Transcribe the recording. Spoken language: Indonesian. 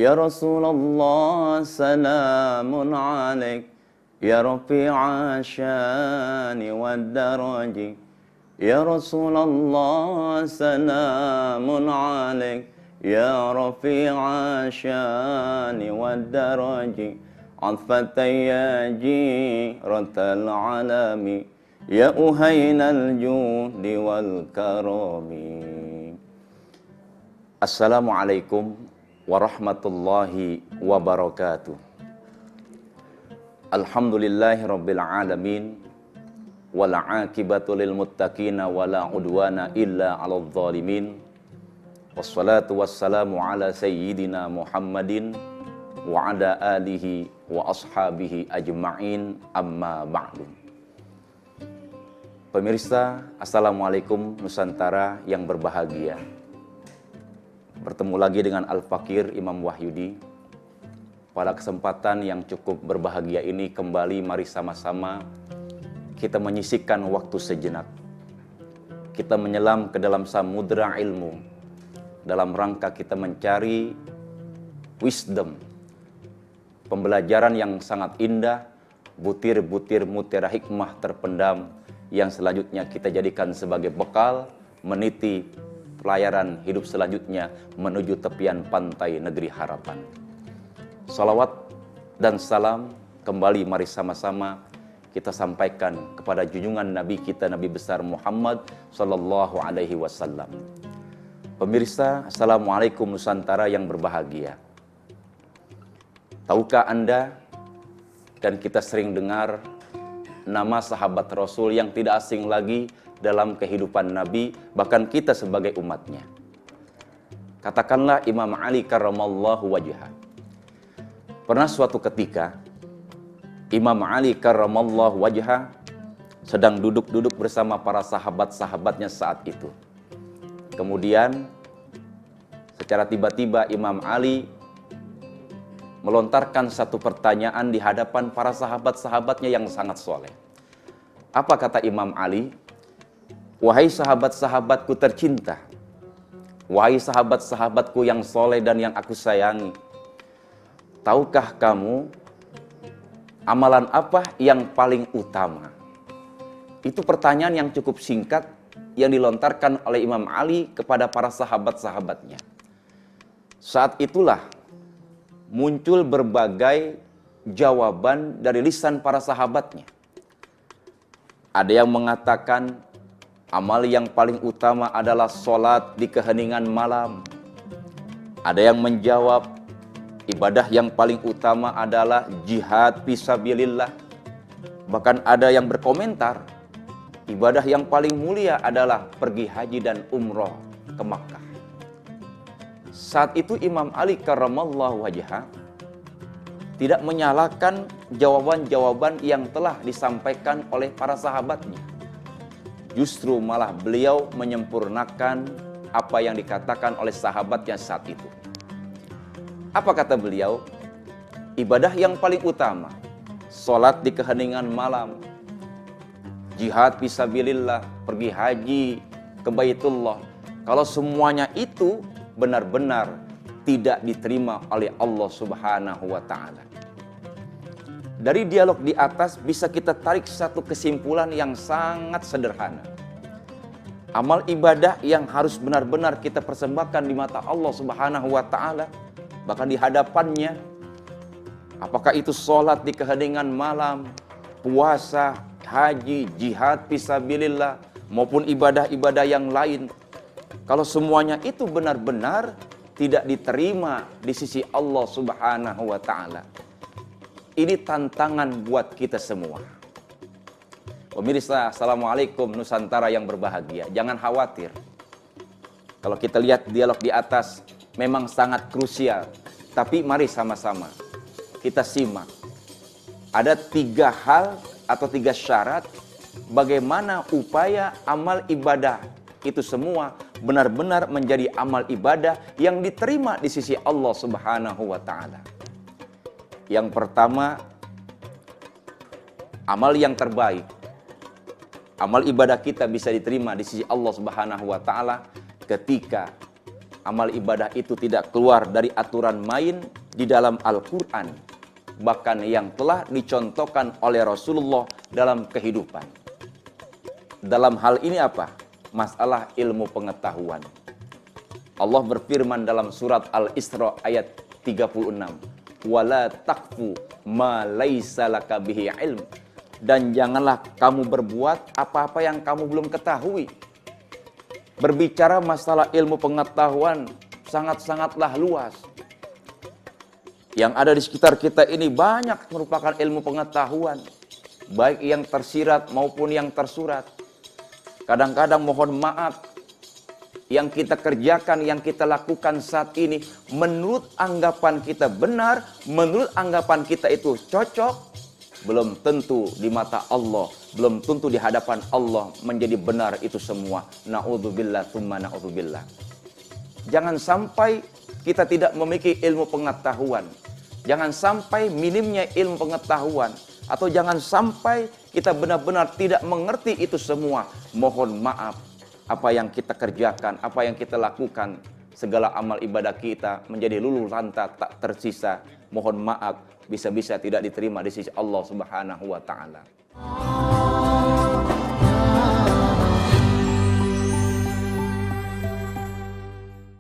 Ya Rasulullah salamun alaik, ya rafi'a syani wad daraji. Ya Rasulullah salamun alaik, ya rafi'a syani wad daraji. Atfataya jiratal alami, ya uhainal judi wal karami. Assalamualaikum warahmatullahi wabarakatuh. Alhamdulillahi rabbil alamin, wal aqibatu lil muttaqina wala udwana illa 'alal zalimin. Wassalatu wassalamu ala sayyidina Muhammadin wa ala alihi wa ashabihi ajma'in, amma ba'du. Pemirsa, Assalamualaikum Nusantara yang berbahagia. Bertemu lagi dengan Al-Fakir Imam Wahyudi. Pada kesempatan yang cukup berbahagia ini, kembali mari sama-sama kita menyisihkan waktu sejenak. Kita menyelam ke dalam samudera ilmu dalam rangka kita mencari wisdom, pembelajaran yang sangat indah, butir-butir mutiara hikmah terpendam yang selanjutnya kita jadikan sebagai bekal meniti pelayaran hidup selanjutnya menuju tepian pantai negeri harapan. Salawat dan salam kembali mari sama-sama kita sampaikan kepada junjungan Nabi kita, Nabi besar Muhammad sallallahu alaihi wasallam. Pemirsa, Assalamualaikum Nusantara yang berbahagia. Tahukah Anda, dan kita sering dengar nama sahabat Rasul yang tidak asing lagi dalam kehidupan Nabi, bahkan kita sebagai umatnya. Katakanlah Imam Ali karramallahu wajhah. Pernah suatu ketika, Imam Ali karramallahu wajhah sedang duduk-duduk bersama para sahabat-sahabatnya saat itu. Kemudian, secara tiba-tiba Imam Ali melontarkan satu pertanyaan di hadapan para sahabat-sahabatnya yang sangat soleh. Apa kata Imam Ali? Wahai sahabat-sahabatku tercinta, wahai sahabat-sahabatku yang soleh dan yang aku sayangi, tahukah kamu amalan apa yang paling utama? Itu pertanyaan yang cukup singkat yang dilontarkan oleh Imam Ali kepada para sahabat-sahabatnya. Saat itulah muncul berbagai jawaban dari lisan para sahabatnya. Ada yang mengatakan amal yang paling utama adalah sholat di keheningan malam. Ada yang menjawab ibadah yang paling utama adalah jihad fisabilillah. Bahkan ada yang berkomentar ibadah yang paling mulia adalah pergi haji dan umroh ke Makkah. Saat itu Imam Ali karramallahu wajhah tidak menyalahkan jawaban-jawaban yang telah disampaikan oleh para sahabatnya. Justru malah beliau menyempurnakan apa yang dikatakan oleh sahabatnya saat itu. Apa kata beliau? Ibadah yang paling utama, sholat di keheningan malam, jihad fisabilillah, pergi haji ke Baitullah. Kalau semuanya itu benar-benar tidak diterima oleh Allah Subhanahu wa Ta'ala. Dari dialog di atas bisa kita tarik satu kesimpulan yang sangat sederhana. Amal ibadah yang harus benar-benar kita persembahkan di mata Allah Subhanahu wa Ta'ala, bahkan di hadapannya, apakah itu sholat di keheningan malam, puasa, haji, jihad fisabilillah, maupun ibadah-ibadah yang lain. Kalau semuanya itu benar-benar tidak diterima di sisi Allah Subhanahu wa Ta'ala, ini tantangan buat kita semua. Pemirsa, Assalamualaikum Nusantara yang berbahagia. Jangan khawatir. Kalau kita lihat dialog di atas memang sangat krusial. Tapi mari sama-sama kita simak. Ada 3 hal atau 3 syarat bagaimana upaya amal ibadah itu semua benar-benar menjadi amal ibadah yang diterima di sisi Allah Subhanahu wa Ta'ala. Yang pertama, amal yang terbaik. Amal ibadah kita bisa diterima di sisi Allah Subhanahu wa Ta'ala ketika Amal ibadah itu tidak keluar dari aturan main di dalam Al-Quran, bahkan yang telah dicontohkan oleh Rasulullah dalam kehidupan. Dalam hal ini apa? Masalah ilmu pengetahuan. Allah berfirman dalam surat Al-Isra ayat 36, "Wala taqfu ma laisa laka bihi ilm." Dan janganlah kamu berbuat apa-apa yang kamu belum ketahui. Berbicara masalah ilmu pengetahuan sangat-sangatlah luas. Yang ada di sekitar kita ini banyak merupakan ilmu pengetahuan, baik yang tersirat maupun yang tersurat. Kadang-kadang mohon maaf, yang kita kerjakan, yang kita lakukan saat ini, menurut anggapan kita benar, menurut anggapan kita itu cocok, belum tentu di mata Allah, belum tentu di hadapan Allah menjadi benar itu semua. Na'udzubillah, tsumma na'udzubillah. Jangan sampai kita tidak memiliki ilmu pengetahuan. Jangan sampai minimnya ilmu pengetahuan. Atau jangan sampai kita benar-benar tidak mengerti itu semua. Mohon maaf, apa yang kita kerjakan, apa yang kita lakukan, segala amal ibadah kita menjadi luluh lantak, tak tersisa. Mohon maaf, bisa-bisa tidak diterima di sisi Allah Subhanahu wa Ta'ala.